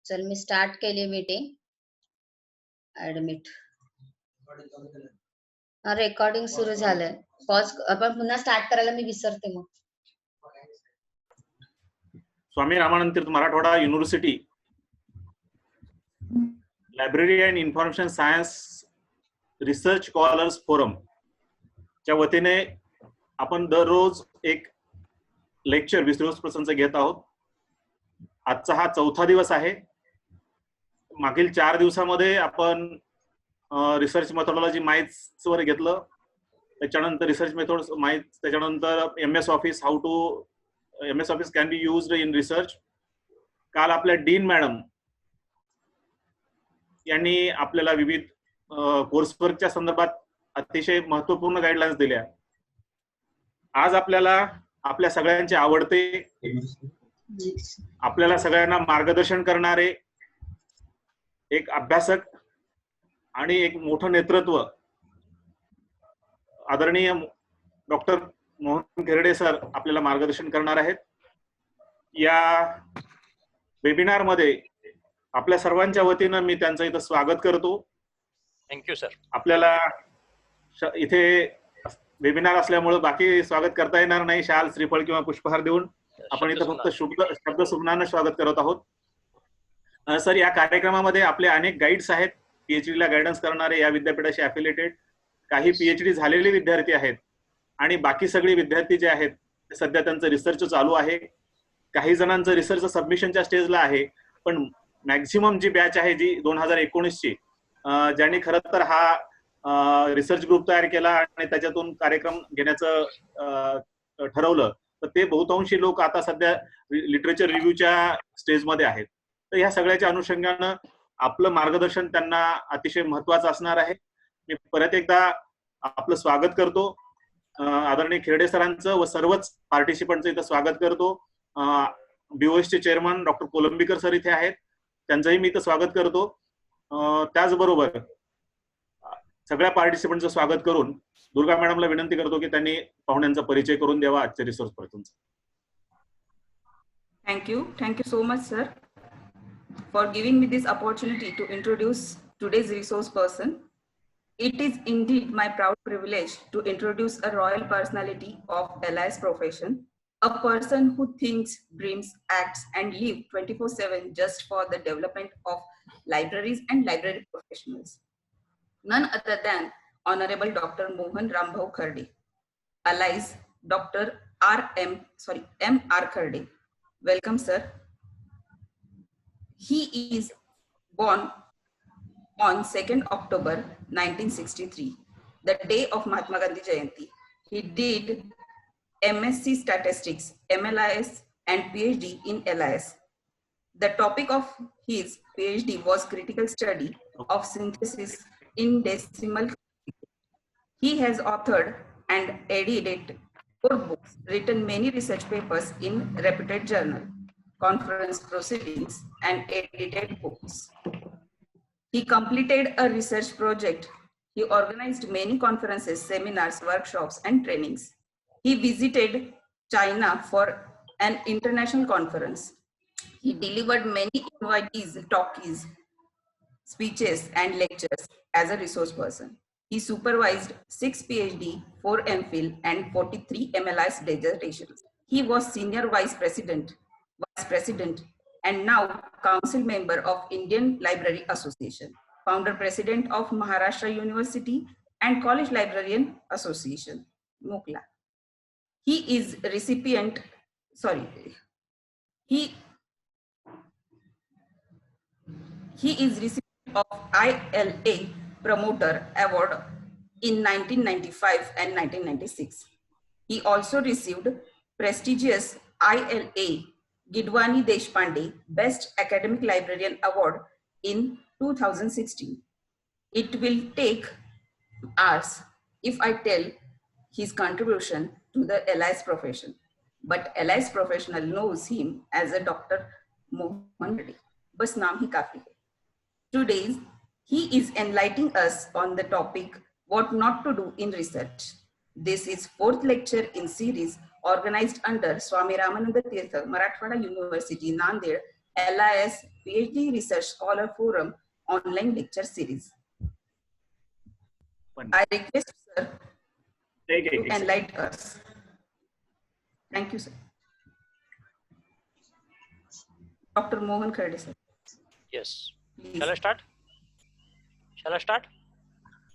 चल मी स्टार्ट केली meeting. Admit recording सुरू झालंय. पॉज आपण पुन्हा स्टार्ट करायला मी विसरते मग. Swami Ramanand Teerth Marathwada university library and information science research scholars forum च्या वतीने आपण दररोज एक लेक्चर विस्तृत प्रसंग घेत आहोत. आजचा हा चौथा दिवस आहे. मागील 4 दिवसामध्ये आपण रिसर्च मेथोडॉलॉजी माइट्स वर घेतलं, त्याच्यानंतर रिसर्च मेथड्स माइट्स, त्याच्यानंतर MS office, how to MS office can be used in research. काल आपल्या डीन मॅडम यांनी आपल्याला विविध कोर्सवर्कच्या संदर्भात अतिशय महत्वपूर्ण गाईडलाईन्स दिल्या. आज आपल्याला आपल्या सगळ्यांचे आवडते, आपल्याला सगळ्यांना मार्गदर्शन करणारे एक अभ्यासक आणि एक मोठं नेतृत्व आदरणीय डॉक्टर मोहन खेरडे सर आपल्याला मार्गदर्शन करणार आहेत. या वेबिनार मध्ये आपल्या सर्वांच्या वतीनं मी त्यांचं इथं स्वागत करतो. Thank you sir. आपल्याला इथे वेबिनार असल्यामुळे बाकी स्वागत करता येणार नाही. शाल, श्रीफळ किंवा पुष्पहार देऊन आपण इथं फक्त शब्द सुमनानं स्वागत करत आहोत. सर, या कार्यक्रमामध्ये आपले अनेक गाईड्स आहेत, PhD ला गायडन्स करणारे, या विद्यापीठाशी अफिलिएटेड. काही PhD झालेले विद्यार्थी आहेत आणि बाकी सगळे विद्यार्थी जे आहेत सध्या त्यांचं रिसर्च चालू आहे. काही जणांचं रिसर्च सबमिशनच्या स्टेजला आहे, पण मॅक्झिमम जी बॅच आहे जी 2019 ची, ज्यांनी खरं तर हा रिसर्च ग्रुप तयार केला आणि त्याच्यातून कार्यक्रम घेण्याचं ठरवलं, तर ते बहुतांशी लोक आता सध्या लिटरेचर रिव्ह्यूच्या स्टेजमध्ये आहेत. तर ह्या सगळ्याच्या अनुषंगानं आपलं मार्गदर्शन त्यांना अतिशय महत्वाचं असणार आहे. मी परत एकदा आपलं स्वागत करतो. आदरणीय खेरडे सरांचं व सर्वच पार्टिसिपंटचं इथं स्वागत करतो. BOS चे चेअरमन डॉक्टर कोलंबीकर सर इथे आहेत, त्यांचंही मी इथं स्वागत करतो. त्याचबरोबर सगळ्या पार्टिसिपंटचं स्वागत करून दुर्गा मॅडमला विनंती करतो की त्यांनी पाहुण्यांचा परिचय करून द्यावा आजच्या resource पर्सनचा. Thank you so much, sir, for giving me this opportunity to introduce today's resource person. It is indeed my proud privilege to introduce a royal personality of LIS profession, a person who thinks, dreams, acts, and lives 24/7 just for the development of libraries and library professionals. None other than Honorable Dr. Mohan Rambhau Kherde, alias Dr. M.R. Kherde. Welcome, sir. He is born on 2nd October 1963, the day of Mahatma Gandhi Jayanti. He did MSc Statistics, MLIS, and PhD in LIS. The topic of his PhD was critical study of synthesis in decimal. He has authored and edited 4 books, written many research papers in reputed journals, conference proceedings, and edited books. He completed a research project. He organized many conferences, seminars, workshops, and trainings. He visited China for an international conference. He delivered many invitees, talkies, speeches, and lectures as a resource person. He supervised 6 PhD, 4 MPhil, and 43 MLIS dissertations. He was senior vice president, and now council member of Indian Library Association, founder president of Maharashtra University and College Librarian Association, Mukla. He is recipient of ILA Promoter Award in 1995 and 1996. He also received prestigious ILA Gidwani Deshpande Best Academic Librarian Award in 2016. It will take hours if I tell his contribution to the LIS profession, but LIS professional knows him as a Dr. Mohan Reddy. Bas naam hi kafi hai. Today, he is enlightening us on the topic, what not to do in research. This is 4th lecture in series organized under Swami Ramananda Tirtha, Marathwada University, Nanded, LIS PhD Research Scholar Forum online lecture series. I request sir to enlighten us. Thank you, sir. Dr. Mohan Kherde, sir. Yes. Please. Shall I start? Shall I start?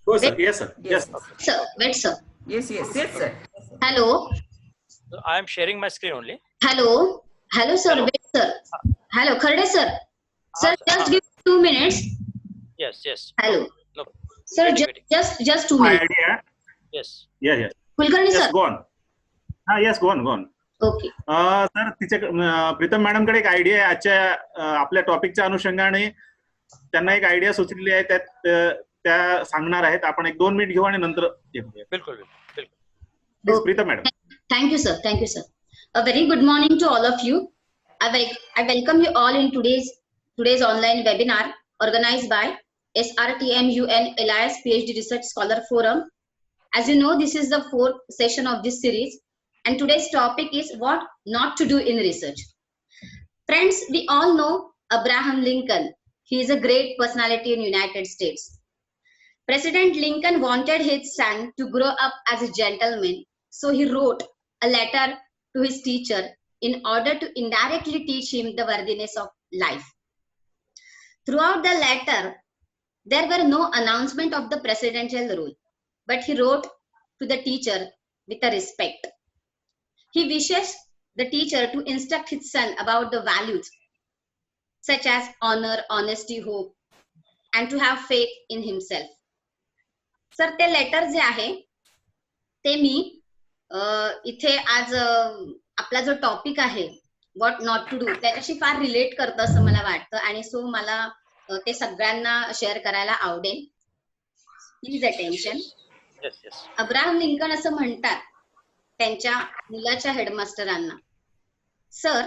हो sir. Yes sir. Yes. Sir, wait, sir. Yes, sir. Hello. I am sharing my screen only. Hello. Hello, sir. Hello. Wait, sir. Hello, Kherde, sir. Sir, just give 2 minutes. Yes. Hello. No. Sir, Waiting. just 2 minutes. Idea. Yes. Yes. Kulkarni, Yes, sir. go on. Yes, go on. Okay. Sir Pritam madam कडे एक idea आहे आजच्या आपल्या टॉपिकच्या अनुषंगाने. त्यांना एक idea सुचलेली आहे, त्या सांगणार आहेत. आपण 1-2 मिनिट घेऊ आणि नंतर बिल्कुल. Please Pritam madam. Thank you, sir. A very good morning to all of you. I welcome you all in today's online webinar organized by SRTMUN LIS PhD Research Scholar Forum. As you know, this is the 4th session of this series, and today's topic is what not to do in research. Friends, we all know Abraham Lincoln. He is a great personality in United States. President Lincoln wanted his son to grow up as a gentleman, so he wrote a letter to his teacher in order to indirectly teach him the worthiness of life. Throughout the letter, there were no announcement of the presidential rule, but he wrote to the teacher with a respect. He wishes the teacher to instruct his son about the values such as honor, honesty, hope, and to have faith in himself. Sir, ते letter जे आहे ते मी इथे आज आपला जो topic आहे what not to do त्याच्याशी फार रिलेट करतं असं मला वाटतं, आणि सो मला ते सगळ्यांना शेअर करायला आवडेल. Please attention. Yes. Abraham Lincoln असं म्हणतात त्यांच्या मुलाच्या हेडमास्टरांना, सर,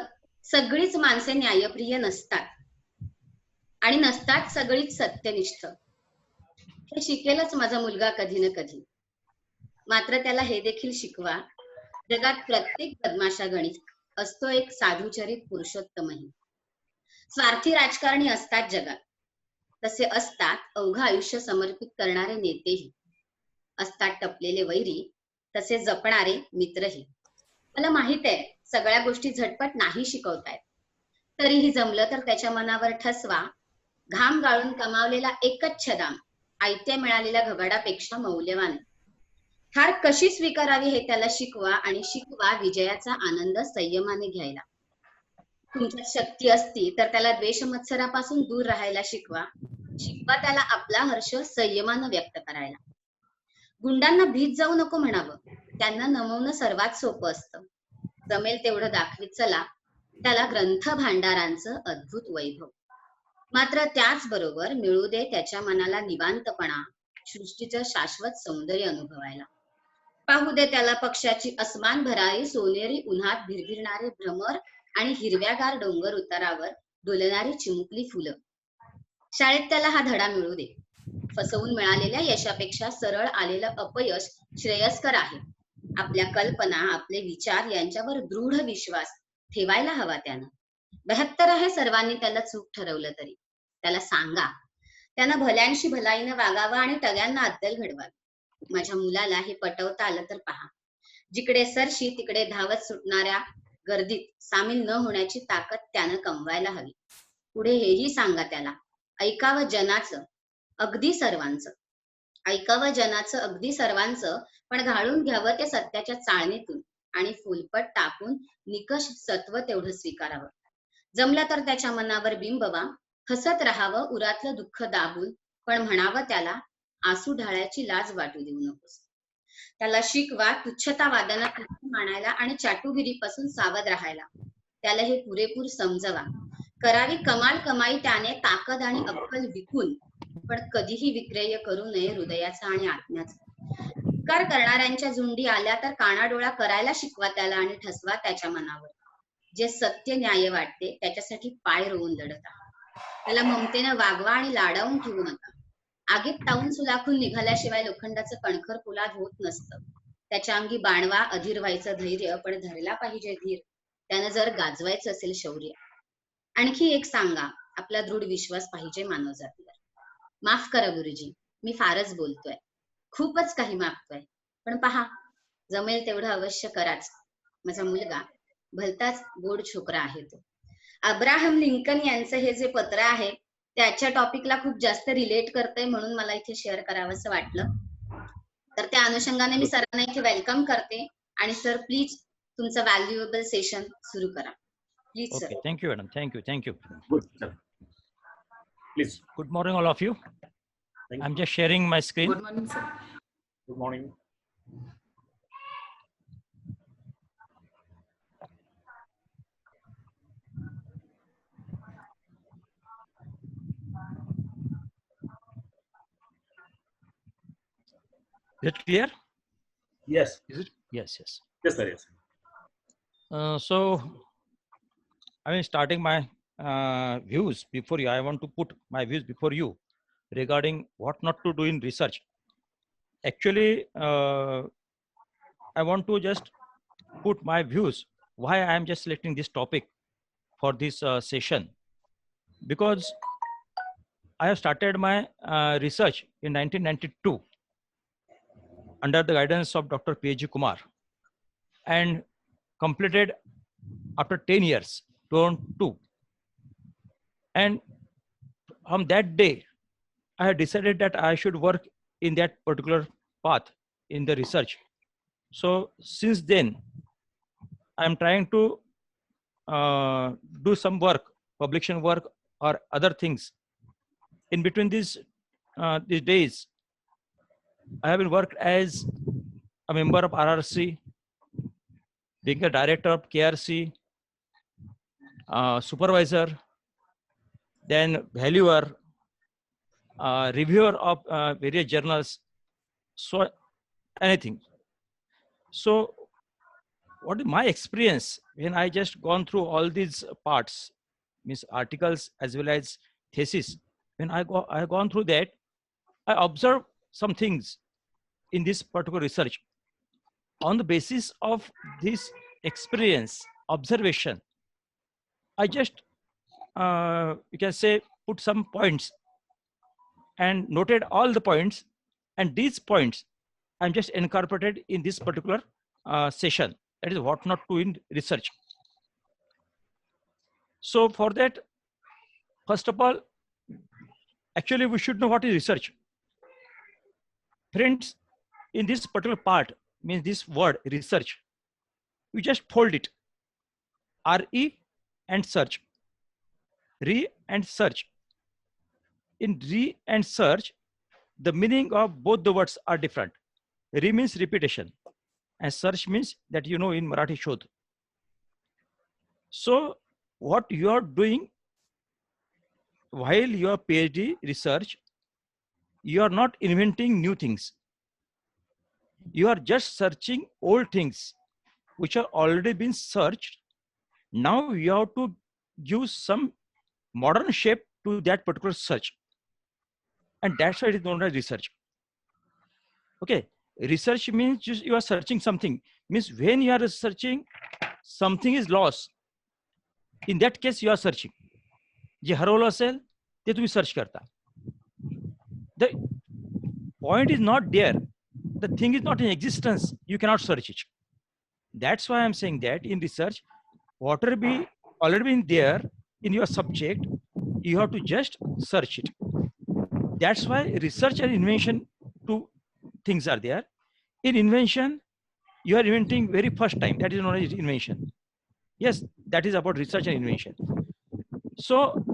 सगळीच माणसे न्यायप्रिय नसतात आणि नसतात सगळीच सत्यनिष्ठ. हे शिकेलच माझा मुलगा कधी ना कधी, मात्र त्याला हे देखील शिकवा, जगात प्रत्येक बदमाशागणित असतो एक साधुचरित पुरुषोत्तमही. स्वार्थी राजकारणी असतात जगात, तसे असतात अवघं आयुष्य समर्पित करणारे नेतेही. असतात टपलेले वैरी, तसे जपणारे मित्रही. मला माहित आहे सगळ्या गोष्टी झटपट नाही शिकवतायत, तरीही जमलं तर त्याच्या मनावर ठसवा. घाम गाळून कमावलेला एकच छदाम आयत्या मिळालेल्या घबाडापेक्षा मौल्यवान. हार कशी स्वीकारावी हे त्याला शिकवा, आणि शिकवा विजयाचा आनंद संयमाने घ्यायला. तुमच्यात शक्ती असती तर त्याला द्वेषमत्सरापासून दूर राहायला शिकवा. शिकवा त्याला आपला हर्ष संयमानं व्यक्त करायला. गुंडांना भीत जाऊ नको म्हणावं, त्यांना नमवणं सर्वात सोपं असतं. जमेल तेवढं दाखवीत चला त्याला ग्रंथ भांडारांचं अद्भुत वैभव. मात्र त्याचबरोबर मिळू दे त्याच्या मनाला निवांतपणा, सृष्टीचं शाश्वत सौंदर्य अनुभवायला. पाहू दे त्याला पक्षाची अस्मान भरारी, सोनेरी उन्हात भिरभिरणारे भ्रमर आणि हिरव्यागार डोंगर उतारावर डोलणारी चिमुकली फुलं. शाळेत त्याला हा धडा मिळू दे. फसवून मिळालेल्या यशापेक्षा सरळ आलेलं अपयश श्रेयस्कर आहे. आपल्या कल्पना, आपले विचार यांच्यावर दृढ विश्वास ठेवायला हवा त्यानं. 72 आहे सर्वांनी त्याला चूक ठरवलं तरी. त्याला सांगा त्यानं भल्यांशी भलाईनं वागावं आणि टग्यांना अद्दल घडवावी. माझ्या मुलाला हे पटवता आलं तर पहा. जिकडे सरशी तिकडे धावत सुटणाऱ्या गर्दीत सामील न होण्याची ताकद त्यानं कमवायला हवी. पुढे हेही सांगा त्याला, ऐकावं जनाचं अगदी सर्वांचं. ऐकावं जनाचं अगदी सर्वांचं, पण घालून घ्यावं ते सत्याच्या चाळणीतून, आणि फुलपट टाकून निकष सत्व तेवढं स्वीकारावं. जमलं तर त्याच्या मनावर बिंबवा. हसत राहावं उरातलं दुःख दाबून, पण म्हणावं त्याला आसू ढाळ्याची लाज वाटू देऊ नकोस. त्याला शिकवा तुच्छतावादाला तुच्छ मानायला आणि चाटुगिरीपासून सावध राहायला. त्याला हे पुरेपूर समजवा. करावी कमाल कमाई त्याने ताकद आणि अक्कल विकून, पण कधीही विक्रेय करू नये हृदयाचा आणि आत्म्याचा. उपकार करणाऱ्यांच्या झुंडी आल्या तर कानाडोळा करायला शिकवा त्याला, आणि ठसवा त्याच्या मनावर. जे सत्य न्याय वाटते त्याच्यासाठी पाय रोवून लढता. त्याला ममतेनं वागवा आणि लाडावून ठेवू नका. आगीत तावून सुलाखून निघाल्याशिवाय लोखंडाचं कणखर पोलाद होत नसतं. त्याच्या अंगी बाणवा, अधीर व्हायचं धैर्य, पण धरला पाहिजे धीर. त्यानं जर गाजवायचं असेल शौर्य. आणखी एक सांगा, आपला दृढ विश्वास पाहिजे मानव जातीवर. माफ करा गुरुजी, मी फारच बोलतोय, खूपच काही मागतोय, पण पहा, जमेल तेवढं अवश्य कराच. माझा मुलगा भलताच गोड छोकरा आहे तो. अब्राहम लिंकन यांचं हे जे पत्र आहे त्याच्या टॉपिकला खूप जास्त रिलेट करतंय, म्हणून मला इथे शेअर करावंसं वाटलं. तर त्या अनुषंगाने मी सरांना इथे वेलकम करते. आणि सर प्लीज तुमचं व्हॅल्युएबल सेशन सुरू करा please. Okay. Sir Thank you, madam. Thank you. Thank you. Good sir, please. Good morning, all of you. I'm just sharing my screen. Good morning, sir. Good morning. Is it clear? Yes Is it? Yes, yes. Yes sir, yes. So, I mean, starting my views before you, I want to put my views before you regarding what not to do in research. Actually, I want to just put my views why I am just selecting this topic for this session, because I have started my research in 1992 under the guidance of Dr. P.H.G. Kumar and completed after 10 years, 2002. And on that day, I had decided that I should work in that particular path in the research. So since then, I'm trying to do some work, publication work or other things. In between these days, I have been worked as a member of RRC, being a director of KRC, supervisor, then valuer, reviewer of various journals, so anything. So what is my experience when I just gone through all these parts, means articles as well as thesis, when I have gone through that, I observe some things in this particular research. On the basis of this experience, observation, I just, you can say, put some points and noted all the points, and these points I'm just incorporated in this particular session. That is what not to in research. So for that, first of all, actually we should know what is research. Friends, in this particular part, means this word research, we just fold it, RE and search, re and search. In re and search, the meaning of both the words are different. Re means repetition and search means that you know in Marathi shodh. So what you are doing while your PhD research, you are not inventing new things. You are just searching old things which are already been searched. Now you have to give some modern shape to that particular search. And that's why it is known as research. Okay. Research means just you are searching something. Means when you are searching, something is lost. In that case, you are searching. जे हरवलं असेल ते तुम्ही search करता. The point is not there. The thing is not in existence. You cannot search it. That's why I'm saying that in research, whatever be already been there in your subject, you have to just search it. That's why research and invention, two things are there. In invention, you are inventing very first time. That is known as invention. Yes, that is about research and invention. So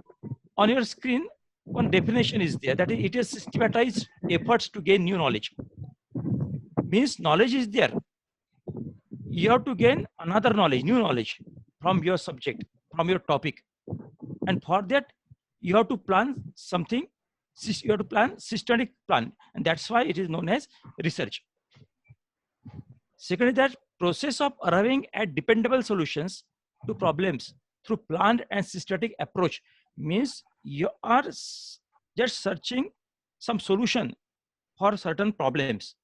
on your screen, one definition is there, that it is systematized efforts to gain new knowledge. Means knowledge is there. You have to gain another knowledge, new knowledge from your subject, from your topic. And for that, you have to plan something, you have to plan systematic plan. And that's why it is known as research. Second is that process of arriving at dependable solutions to problems through planned and systematic approach, means you are just searching some solution for certain problems.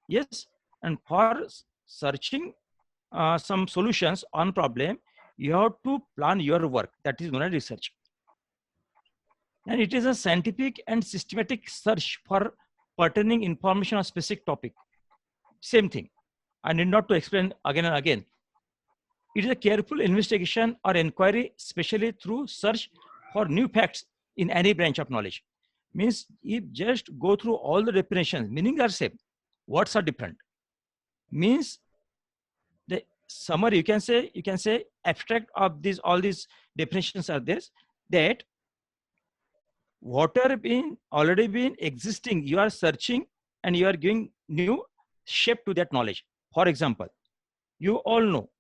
Yes, and for searching some solutions on problem, You have to plan your work. That is known as research. And it is a scientific and systematic search for pertaining information on a specific topic. Same thing. I need not to explain again and again. It is a careful investigation or inquiry, especially through search for new facts in any branch of knowledge. Means if just go through all the definitions, meanings are same, words are different. Means the summary, you can say abstract of these, all these definitions are this, that whatever already been existing, you are searching and you are giving new shape to that knowledge. For example, you all know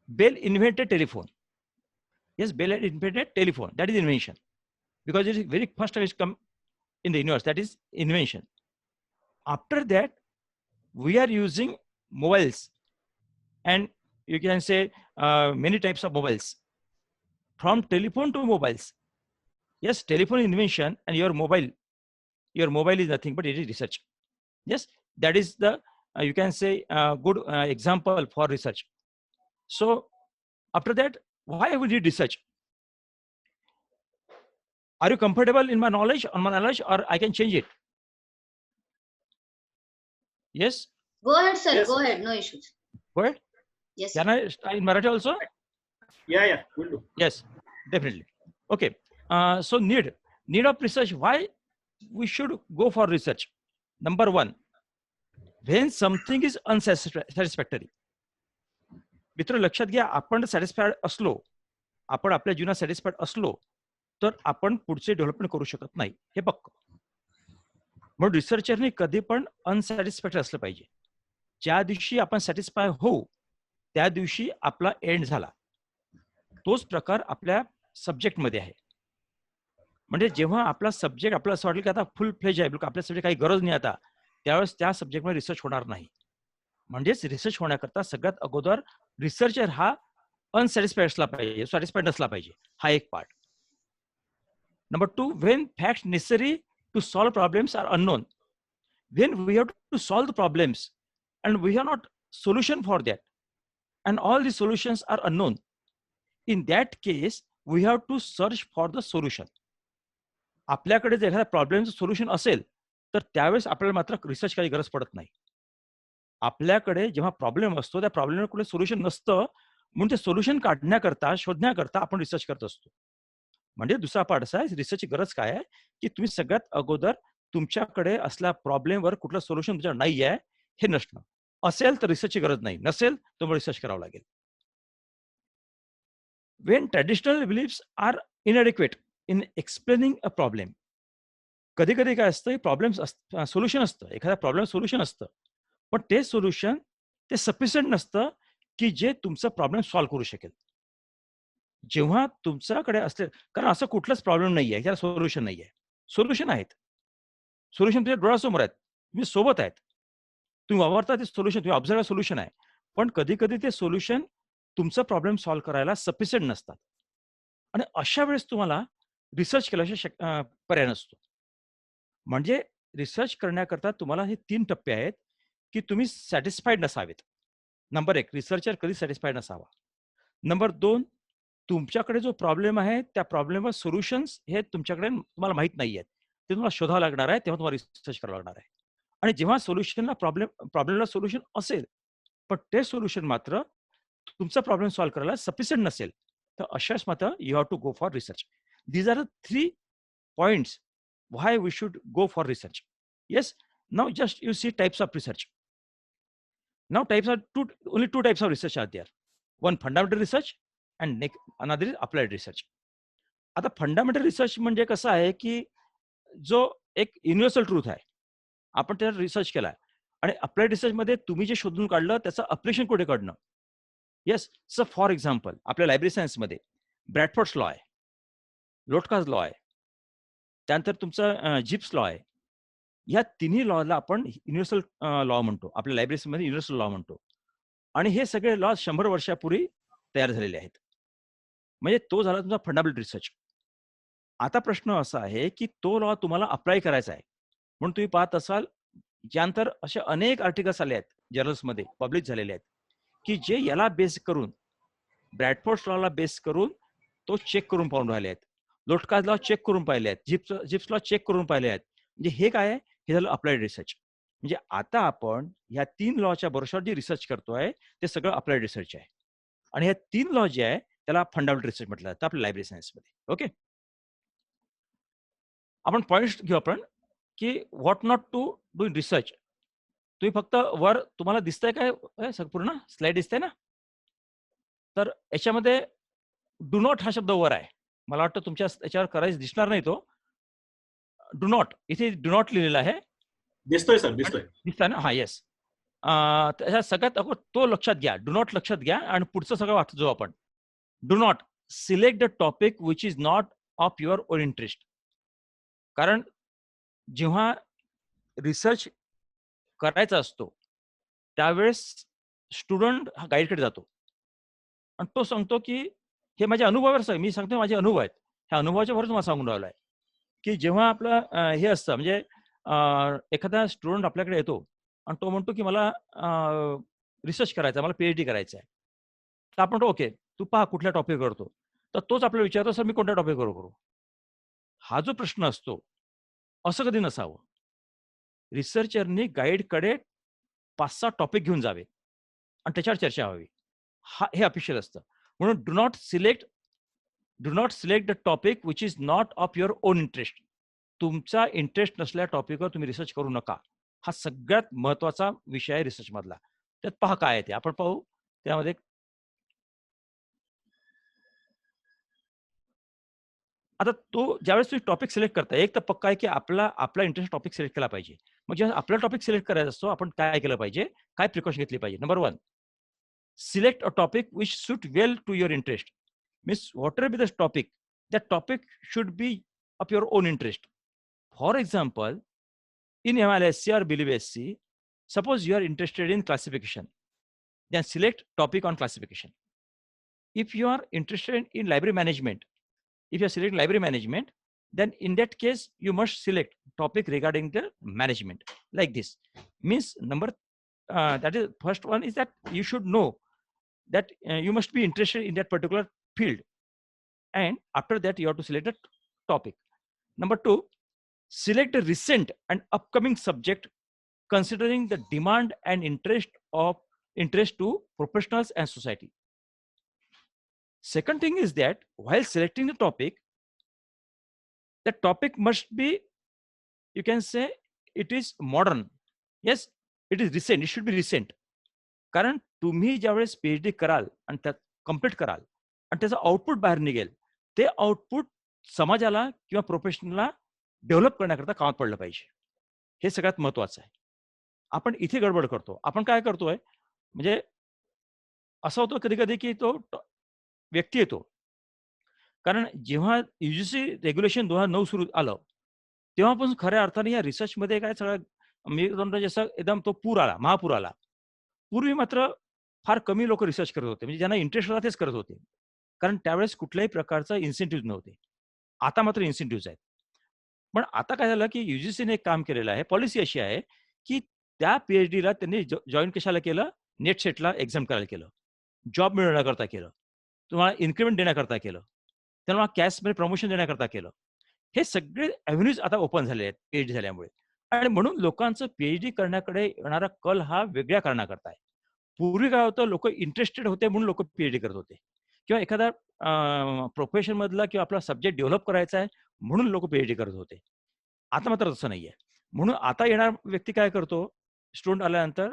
Bell invented telephone. Yes, Bell had invented telephone. That is invention. Because it is very first time it's come in the universe. That is invention. After that, we are using mobiles. And you can say many types of mobiles. From telephone to mobiles. Yes, telephone invention and your mobile is nothing but it is research. Yes, that is the, you can say, good example for research. So after that, why we did research? Are you comfortable in my knowledge, or I can change it? Yes? Go ahead, sir. Yes. Go ahead. No issues. Go ahead. Yes. Can I start in Marathi also? Yeah, will do. Yes, definitely. Okay. So need of research. Why we should go for research? Number one, when something is unsatisfactory. मित्र लक्षात घ्या, आपण satisfied असलो, आपण आपल्या जीवनात satisfied असलो, तर आपण पुढचे डेव्हलपमेंट करू शकत नाही, हे पक्क. म्हणून रिसर्चरने कधी पण अनसॅटिस्फॅक्टरी असलं पाहिजे. ज्या दिवशी आपण सॅटिस्फाय होऊ त्या दिवशी आपला एंड झाला. तोच प्रकार आपल्या सब्जेक्टमध्ये आहे. म्हणजे जेव्हा आपला सब्जेक्ट आपल्याला असं वाटेल की आता फुल फ्लेज आहे, आपल्या सब्जेक्ट काही गरज नाही आता, त्यावेळेस त्या सब्जेक्टमध्ये रिसर्च होणार नाही. म्हणजेच रिसर्च होण्याकरता सगळ्यात अगोदर रिसर्चर हा अनसॅटिस्फाईड असला पाहिजे, सॅटिस्फाईड नसला पाहिजे. हा एक part. Number two, when facts necessary to solve problems are unknown, when we have to solve the problems and we have not solution for that and all the solutions are unknown, in that case we have to search for the solution. आपल्याकडे जर एखाद्या प्रॉब्लेमचं solution असेल तर त्यावेळेस आपल्याला मात्र research काही गरज पडत नाही. आपल्याकडे जेव्हा प्रॉब्लेम असतो त्या प्रॉब्लेमवर कुठे सोल्युशन नसतं, म्हणून ते सोल्युशन काढण्याकरता, शोधण्याकरता आपण रिसर्च करत असतो. म्हणजे दुसरा पार्ट असा आहे, रिसर्चची गरज काय आहे की तुम्ही सगळ्यात अगोदर तुमच्याकडे असल्या प्रॉब्लेमवर कुठलं सोल्युशन तुमच्याकडे नाही आहे हे नसणं. असेल तर रिसर्चची गरज नाही, नसेल तर मग रिसर्च करावं लागेल. When traditional beliefs are inadequate in explaining a problem. कधी कधी काय असतं, प्रॉब्लेम्स सोल्युशन असतं, एखाद्या प्रॉब्लेम सोल्युशन असतं, पण ते सोल्युशन ते सफिशियंट नसतं की जे तुमचा प्रॉब्लेम सॉल्व्ह करू शकेल. जेव्हा तुमच्याकडे असले, कारण असं कुठलंच प्रॉब्लेम नाही आहे त्याला सोल्युशन नाही आहे. सोल्युशन आहेत, सोल्युशन तुमच्या डोळ्यासमोर आहेत, तुम्ही सोबत आहेत, तुम्ही वापरता ते सोल्युशन, तुम्ही ऑब्झर्व सोल्युशन आहे. पण कधी कधी ते सोल्युशन तुमचा प्रॉब्लेम सॉल्व्ह करायला सफिशियंट नसतात आणि अशा वेळेस तुम्हाला रिसर्च केल्याशिवाय पर्याय नसतो. म्हणजे रिसर्च करण्याकरता तुम्हाला हे 3 टप्पे आहेत की तुम्ही सॅटिस्फाईड नसावेत. नंबर 1, रिसर्चर कधी सॅटिस्फाईड नसावा. नंबर 2, तुमच्याकडे जो प्रॉब्लेम आहे त्या प्रॉब्लेमवर सोल्युशन्स हे तुमच्याकडे तुम्हाला माहित नाही आहेत, ते तुम्हाला शोधावं लागणार आहे, तेव्हा तुम्हाला रिसर्च करावं लागणार आहे. आणि जेव्हा सोल्युशनला प्रॉब्लेमला सोल्युशन असेल पण ते सोल्युशन मात्र तुमचा प्रॉब्लेम सॉल्व्ह करायला सफिशियंट नसेल, तर अशाच मात्र you have to go for research. These are the 3 points why we should go for research. Yes, now just you see types of research. Now types are only two types of research are there. One fundamental research and another is applied research. आता fundamental research म्हणजे कसं आहे की जो एक universal truth आहे, आपण त्यावर रिसर्च केलाय, आणि अप्लाइड रिसर्च मध्ये तुम्ही जे शोधून काढलं त्याचं अप्लिकेशन कुठे काढणं. येस, सो फॉर एक्झाम्पल आपल्या लायब्ररी सायन्समध्ये ब्रॅडफोर्ड्स लॉ आहे, लोटकाज लॉ आहे, त्यानंतर तुमचा जिप्स लॉ आहे. या तिन्ही लॉला आपण युनिव्हर्सल लॉ म्हणतो, आपल्या लायब्ररीमध्ये युनिव्हर्सल लॉ म्हणतो. आणि हे सगळे लॉ 100 वर्षापूर्वी तयार झालेले आहेत. म्हणजे तो झाला तुमचा फंडामेंटल रिसर्च. आता प्रश्न असा आहे की तो लॉ तुम्हाला अप्लाय करायचा आहे, म्हणून तुम्ही पाहत असाल यानंतर असे अनेक आर्टिकल्स आले आहेत जर्नल्समध्ये, पब्लिश झालेले आहेत की जे याला बेस करून ब्रॅडफोर्ड लॉला बेस करून तो चेक करून पाहून राहिले आहेत. लोटकाज लॉ चेक करून पाहिले आहेत. जिप्स लॉ चेक करून पाहिले आहेत. म्हणजे हे काय आहे? हे झालं अप्लाइड रिसर्च. म्हणजे आता आपण ह्या 3 लॉच्या भरोश्यावर जे रिसर्च करतोय ते सगळं अप्लाइड रिसर्च आहे. आणि ह्या 3 लॉ जे आहे त्याला फंडामेंटल रिसर्च म्हटलं जातं आपल्या लायब्ररी सायन्समध्ये. ओके. आपण पॉइंट्स घेऊ आपण की what not to do in research. तुम्ही फक्त वर तुम्हाला दिसतंय काय पूर्ण स्लाइड दिसतंय ना? तर याच्यामध्ये डू नॉट हा शब्द वर आहे. मला वाटतं तुमच्या याच्यावर करायचं दिसणार नाही तो. डू नॉट इथे डू नॉट लिहिलेला आहे. दिसतोय सर, दिसतोय. दिसतंय ना? हा, येस. त्याच्या सगळ्यात अगोदर तो लक्षात घ्या. डू नॉट लक्षात घ्या आणि पुढचं सगळं वाचतो आपण. Do not select the topic which is not of your on interest. कारण जेव्हा रिसर्च करायचा असतो त्यावेळेस स्टुडंट हा गाईडकडे जातो आणि तो सांगतो की हे माझ्या अनुभवावरच आहे. मी सांगतो माझे अनुभव आहेत. ह्या अनुभवाच्या वरच मला सांगून राहिलो आहे की जेव्हा आपलं हे असतं म्हणजे एखादा स्टुडंट आपल्याकडे येतो आणि तो म्हणतो की मला रिसर्च करायचा, मला PhD करायचं आहे. तर आपण म्हणतो ओके तू पहा कुठल्या टॉपिकवर करतो. तर तोच आपल्याला विचारतो सर मी कोणत्या टॉपिकवर करू. हा जो प्रश्न असतो असं कधी नसावं. रिसर्चरनी गाईडकडे 5-6 टॉपिक घेऊन जावे आणि त्याच्यावर चर्चा व्हावी. हे अपेक्षित असतं. म्हणून do not select the topic which is not of your on interest. तुमचा इंटरेस्ट नसलेल्या टॉपिकवर तुम्ही रिसर्च करू नका. हा सगळ्यात महत्वाचा विषय आहे रिसर्च मधला. त्यात पहा काय आहे ते आपण पाहू. त्यामध्ये आता तो ज्यावेळेस तुम्ही टॉपिक सिलेक्ट करता एक तर पक्का आहे की आपला इंटरेस्ट टॉपिक सिलेक्ट केला पाहिजे. मग जेव्हा आपला टॉपिक सिलेक्ट करायचा असतो आपण काय केलं पाहिजे, काय प्रिकॉशन घेतली पाहिजे. Number 1 select a topic which suit well to your interest. Means whatever be the topic, that topic should be of your own interest. For example, in MLSC or BLSC, suppose you are interested in classification, then select topic on classification. If you are interested in library management, if you are selecting library management, then in that case you must select topic regarding the management like this. Means that is first one is that you should know that you must be interested in that particular field. And after that, you have to select a topic. Number 2, select a recent and upcoming subject considering the demand and interest to professionals and society. Second thing is that while selecting the topic must be, you can say, it is modern. Yes, it is recent. It should be recent. कारण तुम्ही ज्यावेळेस PhD कराल आणि त्यात complete कराल आणि त्याचं output बाहेर निघेल ते आउटपुट समाजाला किंवा प्रोफेशनला डेव्हलप करण्याकरता कामात पडलं पाहिजे. हे सगळ्यात महत्वाचं आहे. आपण इथे गडबड करतो. आपण काय करतोय म्हणजे असं होतं कधी कधी की तो व्यक्ती येतो. कारण जेव्हा UGC रेग्युलेशन 2009 सुरू आलं तेव्हापासून खऱ्या अर्थाने या रिसर्चमध्ये काय सगळं मी जसं एकदम तो महापूर आला. पूर्वी मात्र फार कमी लोक रिसर्च करत होते. म्हणजे ज्यांना इंटरेस्ट होता तेच करत होते. कारण त्यावेळेस कुठल्याही प्रकारचं इन्सेंटिव्ह नव्हते. आता मात्र इन्सेंटिव्ह आहेत. पण आता काय झालं की UGCने एक काम केलेलं आहे. पॉलिसी अशी आहे की त्या PhDला त्यांनी जॉईन कशाला केलं, नेट सेटला एक्झाम करायला केलं, जॉब मिळवण्याकरता केलं, तुम्हाला इन्क्रिमेंट देण्याकरता केलं, त्यांना कॅशमध्ये प्रमोशन देण्याकरता केलं. हे सगळे ॲव्हेन्यूज आता ओपन झाले आहेत PhD झाल्यामुळे. आणि म्हणून लोकांचं PhD करण्याकडे येणारा कल हा वेगळ्या कारणाकरता आहे. पूर्वी काय होतं लोक इंटरेस्टेड होते म्हणून लोक PhD करत होते किंवा एखादा प्रोफेशन मधला किंवा आपला सब्जेक्ट डेव्हलप करायचा आहे म्हणून लोक PhD करत होते. आता मात्र तसं नाहीये. म्हणून आता येणारा व्यक्ती काय करतो, स्टुडंट आल्यानंतर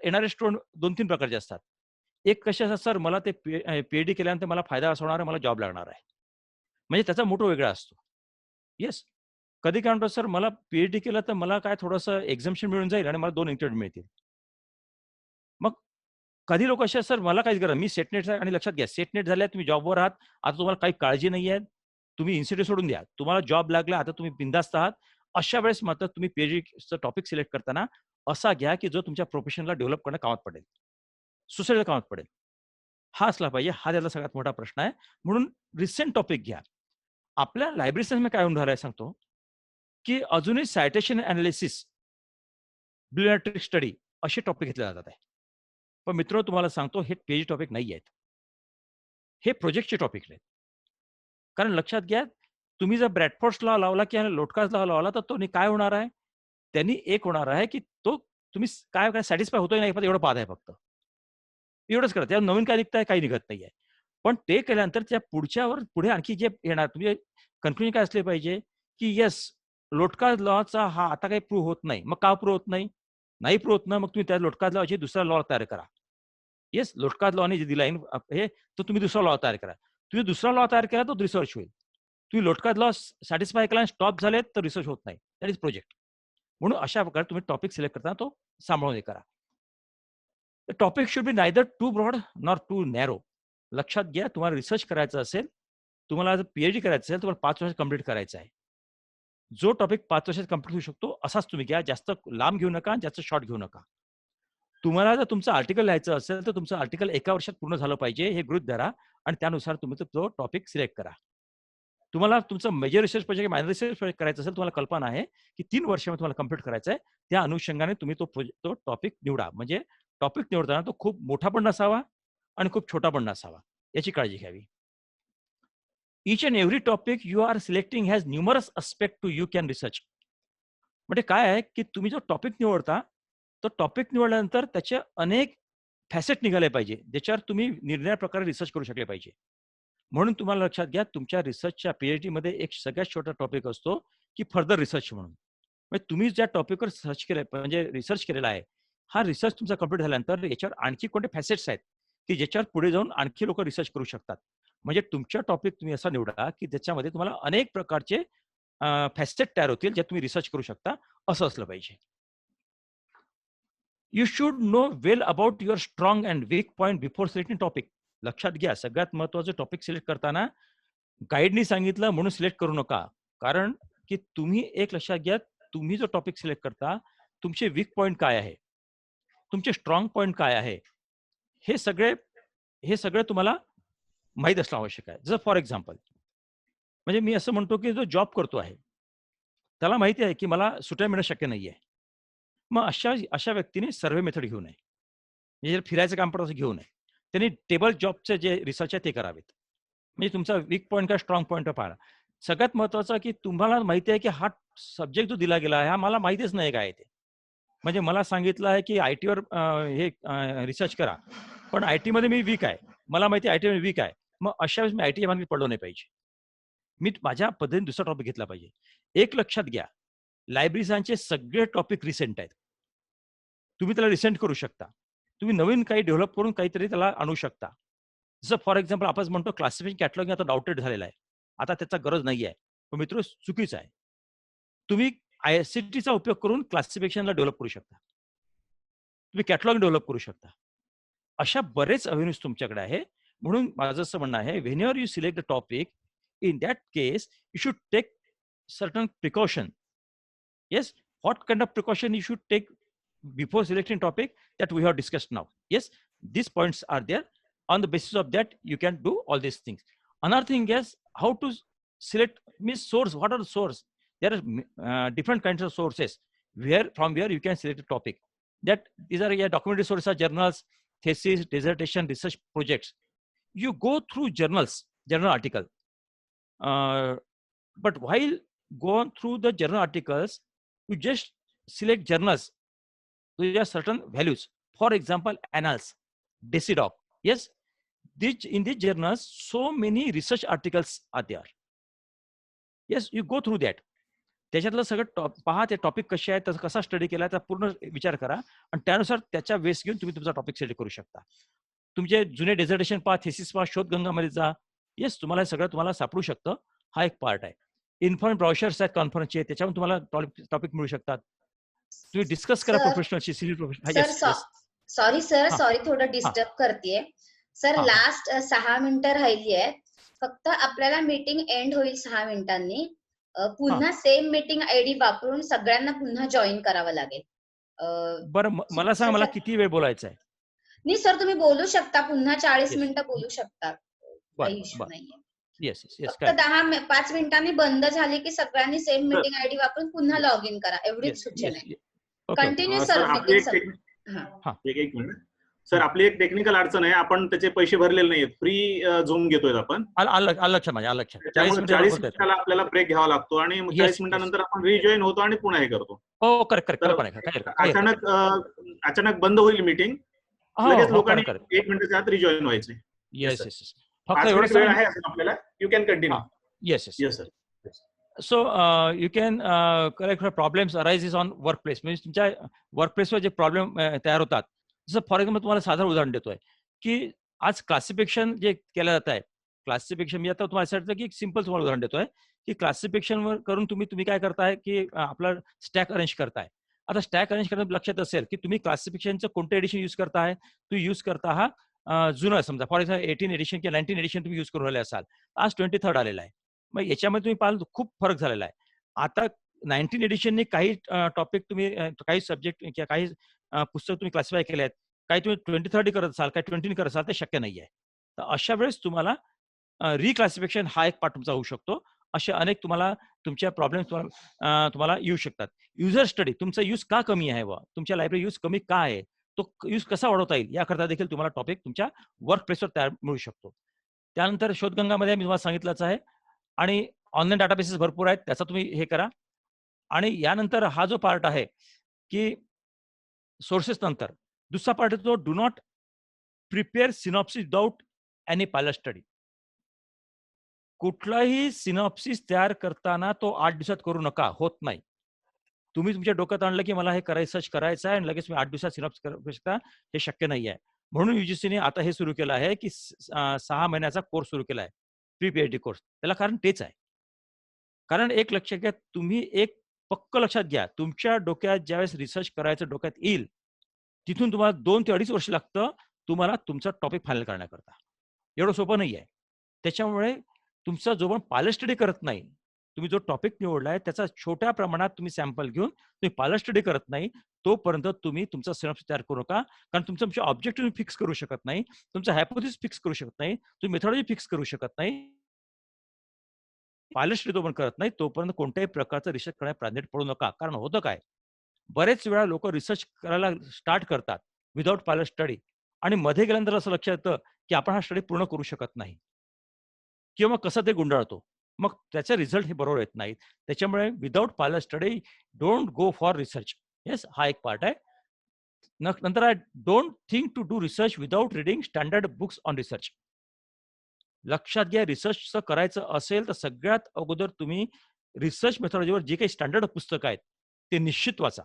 येणारे स्टुडंट 2-3 प्रकारचे असतात. एक कसे असतात सर मला ते PhD केल्यानंतर मला फायदा असा होणार आहे, मला जॉब लागणार आहे. म्हणजे त्याचा मोठा वेगळा असतो. येस. कधी काय म्हणतो सर मला PhD केलं तर मला काय थोडंसं एक्झम्पशन मिळून जाईल आणि मला 2 इन्क्रिमेंट मिळतील. मग कधी लोक असे सर मला काहीच गरज मी सेटनेट आणि लक्षात घ्या सेटनेट झाल्या तुम्ही जॉबवर आहात आता तुम्हाला काही काळजी नाही आहे तुम्ही इन्स्टिट्यूट सोडून द्या तुम्हाला जॉब लागला आता तुम्ही बिंदास्त आहात अशा वेळेस मात्र तुम्ही PhDचं टॉपिक सिलेक्ट करताना असा घ्या की जो तुमच्या प्रोफेशनला डेव्हलप करणं कामात पडेल सोसायटीला कामात पडेल हा असला पाहिजे हा त्याला सगळ्यात मोठा प्रश्न आहे म्हणून रिसेंट टॉपिक घ्या आपल्या लायब्ररी सायन्समध्ये काय होऊन राहिलं सांगतो की अजूनही सायटेशन अनालिसिस बिब्लियोमेट्रिक स्टडी असे टॉपिक घेतले जातात आहे पण मित्र तुम्हाला सांगतो हे PhD टॉपिक नाही आहेत हे प्रोजेक्टचे टॉपिक आहेत. कारण लक्षात घ्या, तुम्ही जर ब्रॅडफोर्ड लॉ लावला किंवा लोटकाज लॉ लावला तर तो काय होणार आहे, त्यांनी एक होणार आहे की तो तुम्ही काय सॅटिस्फाय होतोय नाही एवढं पाहत आहे फक्त, एवढंच करत. त्या नवीन काय निघत आहे, काही निघत नाहीये. पण ते केल्यानंतर त्या पुढे आणखी जे येणार, तुम्ही कन्क्लुजन काय असले पाहिजे की येस, लोटकाज लॉचा हा आता काही प्रूव्ह होत नाही. मग का प्रूव्ह होत नाही? नाही प्रूव्ह होत ना, मग तुम्ही त्या लोटकाज लॉची दुसरा लॉ तयार करा. येस, लोटकाज लॉने जे दिलाय हे, तर तुम्ही दुसरा लॉ तयार करा. तुम्ही दुसरा लॉ तयार केला तो रिसर्च होईल. तुम्ही लोटकाज लॉ सॅटिस्फाय केला, स्टॉप झाले तर रिसर्च होत नाही. That is project. म्हणून अशा प्रकारे तुम्ही टॉपिक सिलेक्ट करताना तो सांभाळून हे करा. The topic should be neither too broad nor too narrow. लक्षात घ्या, तुम्हाला रिसर्च करायचा असेल, तुम्हाला जर पीएचडी करायचं असेल, तुम्हाला 5 वर्षात कंप्लीट करायचं आहे. जो टॉपिक 5 वर्षात कंप्लीट होऊ शकतो असाच तुम्ही घ्या. जास्त लांब घेऊ नका, जास्त शॉर्ट घेऊ नका. तुम्हाला जर तुमचं आर्टिकल लिहायचं असेल तर तुमचं आर्टिकल 1 वर्षात पूर्ण झालं पाहिजे हे गृहीत धरा आणि त्यानुसार तुम्ही तो टॉपिक सिलेक्ट करा. तुम्हाला तुमचं major research project, minor research project करायचं असेल, तुम्हाला कल्पना आहे की 3 वर्षामध्ये तुम्हाला कंप्लीट करायचं आहे, त्या अनुषंगाने तुम्ही तो टॉपिक निवडा. म्हणजे टॉपिक निवडताना तो खूप मोठा पण नसावा आणि खूप छोटा पण नसावा, याची काळजी घ्यावी. Each and every topic you are selecting has numerous aspects to you can research. म्हणजे काय आहे की तुम्ही जो टॉपिक निवडता, तो टॉपिक निवडल्यानंतर त्याचे अनेक फॅसेट निघाले पाहिजे, ज्याच्यावर तुम्ही निर्णय प्रकारे रिसर्च करू शकले पाहिजे. म्हणून तुम्हाला लक्षात घ्या, तुमच्या रिसर्चच्या पीएचडी मध्ये एक सगळ्यात छोटा टॉपिक असतो की फर्दर रिसर्च म्हणून. म्हणजे तुम्ही ज्या टॉपिकवर सर्च केलं, म्हणजे रिसर्च केलेला आहे, हा रिसर्च तुमचा कंप्लीट झाल्यानंतर याच्यावर आणखी कोणते फॅसेट्स आहेत की ज्याच्यावर पुढे जाऊन आणखी लोक रिसर्च करू शकतात. म्हणजे तुमच्या टॉपिक तुम्ही असा निवडा की त्याच्यामध्ये तुम्हाला अनेक प्रकारचे फॅसेट तयार होतील, जे तुम्ही रिसर्च करू शकता, असं असलं पाहिजे. You should know well about your strong and weak point before selecting topic. लक्षात घ्या, सगळ्यात महत्वाचं टॉपिक सिलेक्ट करताना गाईडनी सांगितलं म्हणून सिलेक्ट करू नका. कारण की तुम्ही एक लक्षात घ्या, तुम्ही जो टॉपिक सिलेक्ट करता, तुमचे वीक पॉईंट काय आहे, तुमचे स्ट्रॉंग पॉईंट काय आहे, हे सगळे तुम्हाला माहीत असणं आवश्यक आहे. जर फॉर एक्झाम्पल, म्हणजे मी असं म्हणतो की जो जॉब करतो आहे त्याला माहिती आहे की मला सुट्ट्या मिळणं शक्य नाहीये. मग अशा व्यक्तीने सर्व्हे मेथड घेऊ नये. म्हणजे फिरायचं काम पडतं असं घेऊ नये. त्यांनी टेबल जॉबचे जे रिसर्च आहे ते करावेत. म्हणजे तुमचा वीक पॉईंट का स्ट्रॉंग पॉईंट पाहा. सगळ्यात महत्वाचं की तुम्हाला माहिती आहे की हा सब्जेक्ट जो दिला गेला आहे हा मला माहितीच नाही काय ते. म्हणजे मला सांगितलं आहे की आयटीवर हे रिसर्च करा, पण आयटी मध्ये मी वीक आहे, मला माहिती आहे आयटी मध्ये वीक आहे. मग अशा वेळेस मी आयटी मध्ये पडलो नाही पाहिजे. मी माझ्या पद्धतीने दुसरा टॉपिक घेतला पाहिजे. एक लक्षात घ्या, लायब्ररीजांचे सगळे टॉपिक रिसेंट आहेत. तुम्ही त्याला रिसेंट करू शकता. तुम्ही नवीन काही डेव्हलप करून काहीतरी त्याला आणू शकता. जसं फॉर एक्झाम्पल आपण म्हणतो क्लासिफिकेशन कॅटलॉग आता डाउटेड झालेला आहे, आता त्याचा गरज नाही आहे. पण मित्र, चुकीचं आहे. तुम्ही आयसीटीचा उपयोग करून क्लासिफिकेशनला डेव्हलप करू शकता, तुम्ही कॅटलॉग डेव्हलप करू शकता. अशा बरेच अव्हेन्यूज तुमच्याकडे आहे. म्हणून माझं असं म्हणणं आहे, when ever you select the topic, in that case you should take certain precaution. Yes, what kind of precaution you should take before selecting topic that we have discussed now? Yes, these points are there. On the basis of that you can do all these things. Another thing is how to select means source. What are the source? There are different kinds of sources from where you can select a topic. That these are documentary sources, journals, thesis, dissertation, research projects. You go through journals, journal article. But while going through the journal articles, you just select journals with certain values. For example, Annals, Decidoc. Yes, in these journals, so many research articles are there. Yes, you go through that. त्याच्यातलं सगळं पहा, ते topic कसे आहेत, त्याचा कसा study केला, त्याचा पूर्ण विचार करा आणि त्यानुसार त्याच्या बेस घेऊन तुम्ही तुमचा टॉपिक सिलेक्ट करू शकता. तुमचे जुने डेझर्टेशन पहा, थेसिस पहा, शोधगंगामध्ये जा. येस, तुम्हाला हे सगळं तुम्हाला सापडू शकतं. हा एक पार्ट आहे. इन्फॉर्म ब्राउशर्स आहेत कॉन्फरन्सचे, त्याच्यावर तुम्हाला टॉपिक मिळू शकतात. तुम्ही डिस्कस करा प्रोफेशनलशी, senior professional. Sorry sir, sorry थोडं डिस्टर्ब करतेय सर. लास्ट 6 मिनिटं राहिली आहेत. फक्त आपल्याला मीटिंग एंड होईल 6 मिनिटांनी. पुन्हा सेम मीटिंग आयडी वापरून सगळ्यांना पुन्हा जॉईन करावं लागेल. बरं, मला सांग, मला किती वेळ बोलायचं आहे? नाही सर, तुम्ही बोलू शकता, पुन्हा 40 मिनिटं बोलू शकता, काही इश्यू नाहीये. Yes yes. फक्त 5 मिनिटांनी बंद झाली की सगळ्यांनी सेम मीटिंग आयडी वापरून पुन्हा लॉग इन करा, एवढीच सूचना आहे. Continue sir meeting. एक मिनिट. सर आपली एक टेक्निकल अडचण आहे, आपण त्याचे पैसे भरलेले नाहीत, फ्री झूम घेतोय आपण, आलं लक्षात माझ्या, आलं लक्षात. 40 त्यामुळे मिनिटं 40 बोलता येतं. मिनिटाला आपल्याला ब्रेक घ्यावा लागतो आणि मग 40 मिनिटानंतर आपण रिजॉईन होतो आणि पुन्हा हे करतो. हो करेक्ट तर कल्पना आहे, काय अचानक बंद होईल मीटिंग, लगेच लोकांनी 1 मिनिटाच्या आत रिजॉईन व्हायचे. Yes yes. फक्त 5 मिनिट एवढं वेळ आहे अजून आपल्याला, you can continue. Yes yes. Yes sir. So you can correct problems arises on work place, म्हणजे तुमच्या वर्कप्लेसवर जे प्रॉब्लेम तयार होतात. जसं फॉर एक्झाम्पल तुम्हाला साधारण उदाहरण देतोय की आज क्लासिफिकेशन जे केलं जात आहे, क्लासिफिकेशन मी आता तुम्हाला असं की एक सिंपल तुम्हाला उदाहरण देतोय की क्लासिफिकेशन करून तुम्ही काय करताय की आपला स्टॅक अरेंज करताय. आता स्टॅक अरेंज करणं लक्षात असेल की तुम्ही क्लासिफिकेशनचं कोणतं एडिशन यूज करताय. तुम्ही यूज करता हा जुनं, समजा फॉर एक्झाम्पल 18 एडिशन किंवा 19 एडिशन तुम्ही यूज करून राहिले असाल, आज 23rd आलेला आहे. मग याच्यामध्ये तुम्ही पाहाल खूप फरक झालेला आहे. आता 19 एडिशनने काही टॉपिक तुम्ही काही सब्जेक्ट किंवा काही पुस्तक तुम्ही क्लासिफाय केले आहेत, काही तुम्ही 23rd करत असाल, काही 20 करत असाल, ते शक्य नाही आहे. तर अशा वेळेस तुम्हाला रिक्लासिफिकेशन हा एक पार्ट तुमचा होऊ शकतो. असे अनेक तुम्हाला तुमच्या प्रॉब्लेम्स तुम्हाला येऊ शकतात. युजर स्टडी, तुमचा यूज का कमी आहे, तुमच्या लायब्ररी यूज कमी का आहे, तो यूज कसा वाढवता येईल, याकरता देखील तुम्हाला टॉपिक तुमच्या वर्क प्लेसवर तयार मिळू शकतो. त्यानंतर शोधगंगामध्ये मी तुम्हाला सांगितलंच आहे, आणि ऑनलाईन डाटाबेसेस भरपूर आहेत, त्याचा तुम्ही हे करा. आणि यानंतर हा जो पार्ट आहे की सोर्सेस नंतर दुसरा पार्ट येतो, do not prepare synopsis without any pilot study. कुठलाही सिनॉप्सिस तयार करताना तो 8 दिवसात करू नका, होत नाही. तुम्ही तुमच्या डोक्यात आणलं की मला हे रिसर्च करायचं आहे आणि लगेच मी 8 दिवसात सिनॉप्सिस करू शकता, हे शक्य नाही आहे. म्हणून युजीसीने आता हे सुरू केलं आहे की 6 महिन्याचा कोर्स सुरू केला आहे, प्री पीएचडी कोर्स. त्याला कारण तेच आहे. कारण एक लक्षात घ्या, तुम्ही एक पक्क लक्षात घ्या, तुमच्या डोक्यात ज्यावेळेस रिसर्च करायचं डोक्यात येईल, तिथून तुम्हाला 2 ते 2.5 वर्ष लागतं तुम्हाला तुमचा टॉपिक फायनल करण्याकरता. एवढं सोपं नाही आहे. त्याच्यामुळे तुमचा जो पण पायलट स्टडी करत नाही, तुम्ही जो टॉपिक निवडलाय त्याचा छोट्या प्रमाणात तुम्ही सॅम्पल घेऊन तुम्ही पायलट स्टडी करत नाही, तोपर्यंत तुम्ही तुमचा सिनॉप्सिस तयार करू नका. कारण तुमचे ऑब्जेक्टिव्ह फिक्स करू शकत नाही, तुमचा हायपोथेसिस फिक्स करू शकत नाही, तुम्ही मेथॉडॉलॉजी फिक्स करू शकत नाही. पायलट स्टडी पण करत नाही, तोपर्यंत कोणत्याही प्रकारचं रिसर्च करण्यात प्राधान्य पडू नका. कारण होतं काय, बरेच वेळा लोक रिसर्च करायला स्टार्ट करतात विदाउट पायलट स्टडी, आणि मध्ये गेल्यानंतर असं लक्षात येतं की आपण हा स्टडी पूर्ण करू शकत नाही, किंवा कसं ते गुंडाळतो. मग त्याचे रिझल्ट हे बरोबर येत नाहीत. त्याच्यामुळे without pilot study don't go for research. Yes, हा एक पार्ट आहे. नंतर आहे, don't think to do research without reading standard books on research. लक्षात घ्या, रिसर्च करायचं असेल तर सगळ्यात अगोदर तुम्ही रिसर्च मेथॉडॉलॉजीवर जे काही स्टँडर्ड पुस्तक आहेत ते निश्चित वाचा.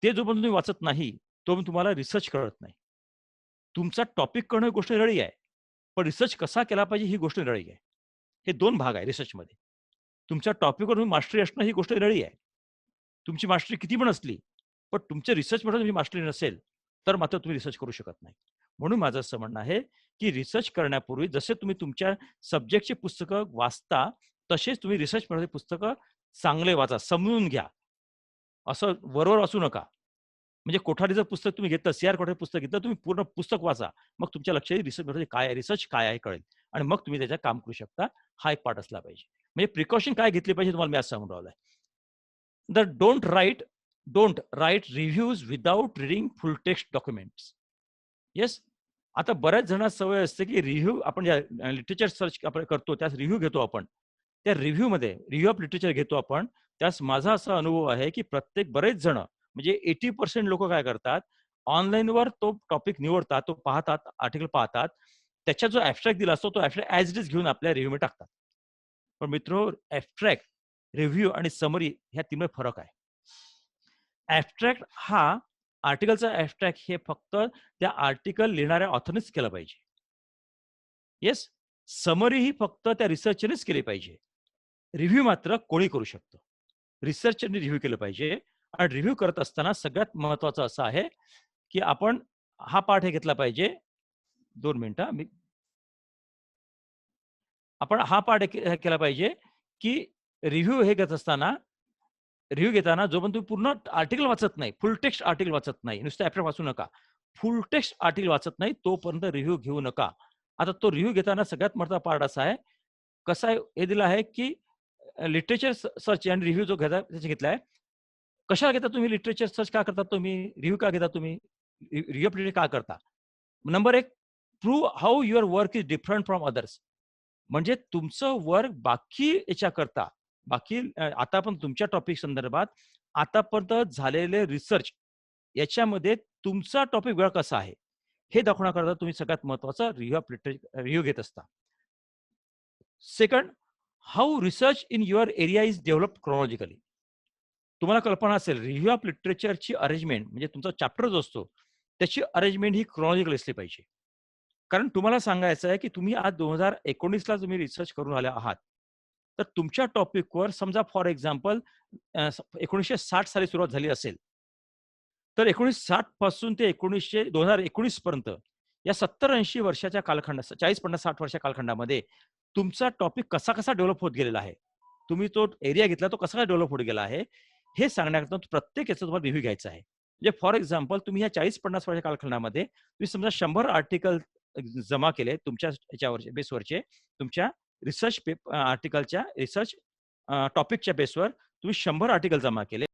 ते जोपर्यंत तुम्ही वाचत नाही तोपर्यंत तुम्हाला रिसर्च कळत नाही. तुमचा टॉपिक करणं ही गोष्ट निराळी आहे, पण रिसर्च कसा केला पाहिजे ही गोष्ट निराळी आहे. हे 2 भाग आहे रिसर्चमध्ये. तुमच्या टॉपिकवर मास्टरी असणं ही गोष्ट निराळी आहे. तुमची मास्टरी किती पण असली, पण तुमच्या रिसर्चमध्ये तुमची मास्टरी नसेल तर मात्र तुम्ही रिसर्च करू शकत नाही. म्हणून माझं असं म्हणणं आहे की रिसर्च करण्यापूर्वी जसे तुम्ही तुमच्या सब्जेक्टची पुस्तकं वाचता, तसेच तुम्ही रिसर्चमध्ये पुस्तकं चांगले वाचा, समजून घ्या. असं वरवर असू नका. म्हणजे कोठारीचं पुस्तक तुम्ही घेतलं, CR कोठारी पुस्तक घेतलं, तुम्ही पूर्ण पुस्तक वाचा. मग तुमच्या लक्षात रिसर्च काय आहे, रिसर्च काय आहे कळेल, आणि मग तुम्ही त्याच्यात काम करू शकता. हा एक पार्ट असला पाहिजे. म्हणजे प्रिकॉशन काय घेतली पाहिजे तुम्हाला मी आज सांगून राहिलो आहे. Don't write reviews without reading full text documents. Yes, आता बऱ्याच जणांना सवय असते की रिव्ह्यू आपण ज्या लिटरेचर सर्च आपण करतो त्यास रिव्ह्यू घेतो आपण. त्या रिव्ह्यूमध्ये रिव्ह्यू ऑफ लिटरेचर घेतो आपण. त्यास माझा असा अनुभव आहे की बरेच जण म्हणजे 80% लोक काय करतात, ऑनलाईनवर तो टॉपिक निवडतात, तो पाहतात, आर्टिकल पाहतात, त्याच्यात जो ऍब्स्ट्रॅक्ट दिला असतो तो ऍब्स्ट्रॅक्ट ऍज इट इज घेऊन आपल्या रिव्ह्यूमध्ये टाकतात. पण मित्र, ऍब्स्ट्रॅक्ट, रिव्ह्यू आणि समरी ह्या तीनमध्ये फरक आहे. ऍब्स्ट्रॅक्ट हा आर्टिकलचा ऍब्स्ट्रॅक्ट हे फक्त त्या आर्टिकल लिहिणाऱ्या ऑथरनेच केलं पाहिजे. येस, समरी ही फक्त त्या रिसर्चरनेच केली पाहिजे. रिव्ह्यू मात्र कोणी करू शकतो. रिसर्चरने रिव्ह्यू केलं पाहिजे. आणि रिव्ह्यू करत असताना सगळ्यात महत्वाचं असं आहे की आपण हा पाठ हे घेतला पाहिजे. 2 मिनिटं, आपण हा पाठ केला पाहिजे की रिव्ह्यू हे घेत असताना, रिव्ह्यू घेताना जोपर्यंत तुम्ही पूर्ण आर्टिकल वाचत नाही, फुल टेक्स्ट आर्टिकल वाचत नाही, नुसतं ऍब्स्ट्रॅक्ट वाचू नका, फुल टेक्स्ट आर्टिकल वाचत नाही तोपर्यंत रिव्ह्यू घेऊ नका. आता तो रिव्ह्यू घेताना सगळ्यात महत्त्वाचा पार्ट असा आहे, कसा आहे हे दिलं आहे की लिटरेचर सर्च आणि रिव्ह्यू जो घेता त्याचे घेतलाय. कशाला घेता तुम्ही लिटरेचर सर्च, का करता तुम्ही, रिव्ह्यू का घेता तुम्ही? रिहॅबिलिटेट का करता? नंबर एक, prove how your work is different from others. म्हणजे तुमचं वर्क बाकी याच्याकरता, बाकी आता पण तुमच्या टॉपिक संदर्भात आतापर्यंत झालेले रिसर्च याच्यामध्ये तुमचा टॉपिक वेगळा कसा आहे हे दाखवण्याकरता तुम्ही सगळ्यात महत्वाचा रिव्ह्यू घेत असता. Second, how research in your area is develop chronologically. तुम्हाला कल्पना असेल रिव्ह्यू ऑफ लिटरेचरची अरेंजमेंट म्हणजे तुमचा चॅप्टर जो असतो त्याची अरेंजमेंट ही क्रोनॉलॉजिकल असली पाहिजे. कारण तुम्हाला सांगायचं आहे की तुम्ही आज 2019ला तुम्ही रिसर्च करून आले आहात, तर तुमच्या टॉपिकवर समजा फॉर एक्झाम्पल 1960 साली सुरुवात झाली असेल, तर 1960 पासून ते 2019 पर्यंत या 70-80 वर्षाच्या कालखंडात, 40-50-60 वर्षा कालखंडामध्ये तुमचा टॉपिक कसा कसा डेव्हलप होत गेलेला आहे, तुम्ही तो एरिया घेतला तो कसा डेव्हलप होत गेला आहे हे सांगण्याकरता प्रत्येक याचा तुम्हाला रिव्ह्यू घ्यायचा आहे. म्हणजे फॉर एक्झाम्पल तुम्ही या 40-50 वर्षा कालखंडामध्ये तुम्ही समजा 100 आर्टिकल जमा केले तुमच्या याच्यावरचे बेसवरचे, तुमच्या रिसर्च आर्टिकलच्या रिसर्च टॉपिकच्या बेसवर तुम्ही 100 आर्टिकल जमा केले.